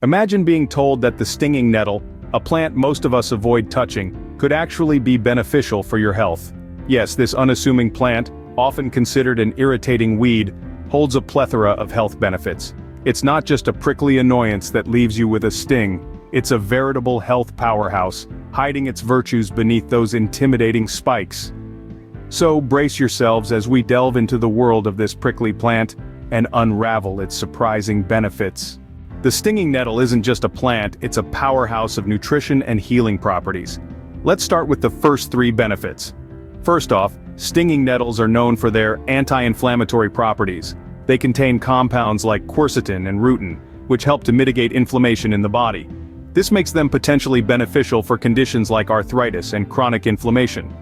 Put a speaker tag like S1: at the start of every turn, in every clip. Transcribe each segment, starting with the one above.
S1: Imagine being told that the stinging nettle, a plant most of us avoid touching, could actually be beneficial for your health. Yes, this unassuming plant, often considered an irritating weed, holds a plethora of health benefits. It's not just a prickly annoyance that leaves you with a sting, it's a veritable health powerhouse, hiding its virtues beneath those intimidating spikes. So brace yourselves as we delve into the world of this prickly plant and unravel its surprising benefits. The stinging nettle isn't just a plant, it's a powerhouse of nutrition and healing properties. Let's start with the first three benefits. First off, stinging nettles are known for their anti-inflammatory properties. They contain compounds like quercetin and rutin, which help to mitigate inflammation in the body. This makes them potentially beneficial for conditions like arthritis and chronic inflammation.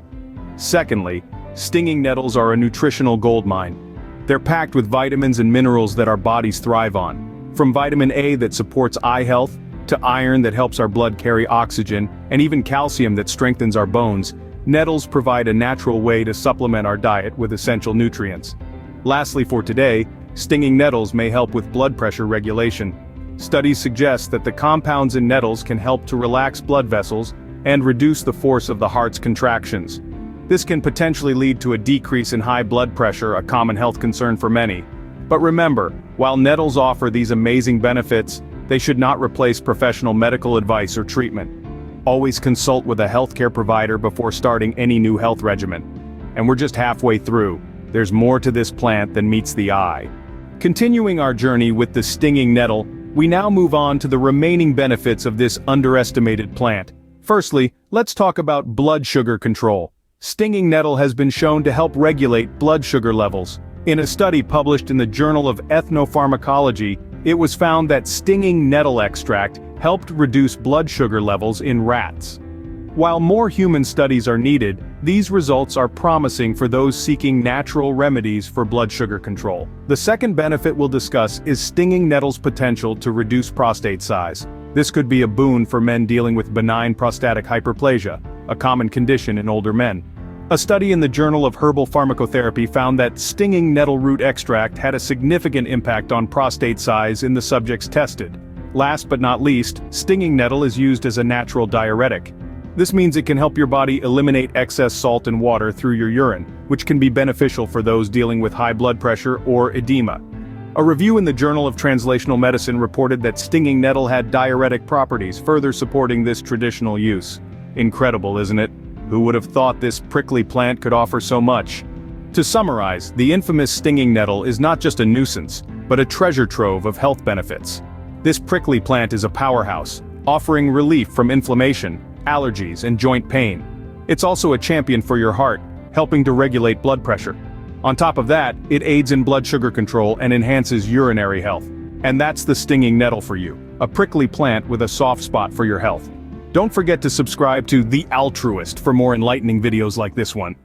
S1: Secondly, stinging nettles are a nutritional goldmine. They're packed with vitamins and minerals that our bodies thrive on. From vitamin A that supports eye health, to iron that helps our blood carry oxygen, and even calcium that strengthens our bones, nettles provide a natural way to supplement our diet with essential nutrients. Lastly for today, stinging nettles may help with blood pressure regulation. Studies suggest that the compounds in nettles can help to relax blood vessels and reduce the force of the heart's contractions. This can potentially lead to a decrease in high blood pressure, a common health concern for many. But remember, while nettles offer these amazing benefits, they should not replace professional medical advice or treatment. Always consult with a healthcare provider before starting any new health regimen. And we're just halfway through. There's more to this plant than meets the eye. Continuing our journey with the stinging nettle, we now move on to the remaining benefits of this underestimated plant. Firstly, let's talk about blood sugar control. Stinging nettle has been shown to help regulate blood sugar levels. In a study published in the Journal of Ethnopharmacology, it was found that stinging nettle extract helped reduce blood sugar levels in rats. While more human studies are needed, these results are promising for those seeking natural remedies for blood sugar control. The second benefit we'll discuss is stinging nettle's potential to reduce prostate size. This could be a boon for men dealing with benign prostatic hyperplasia, a common condition in older men. A study in the Journal of Herbal Pharmacotherapy found that stinging nettle root extract had a significant impact on prostate size in the subjects tested. Last but not least, stinging nettle is used as a natural diuretic. This means it can help your body eliminate excess salt and water through your urine, which can be beneficial for those dealing with high blood pressure or edema. A review in the Journal of Translational Medicine reported that stinging nettle had diuretic properties, further supporting this traditional use. Incredible, isn't it? Who would have thought this prickly plant could offer so much? To summarize, the infamous stinging nettle is not just a nuisance, but a treasure trove of health benefits. This prickly plant is a powerhouse, offering relief from inflammation, allergies, and joint pain. It's also a champion for your heart, helping to regulate blood pressure. On top of that, it aids in blood sugar control and enhances urinary health. And that's the stinging nettle for you, a prickly plant with a soft spot for your health. Don't forget to subscribe to The Altruist for more enlightening videos like this one.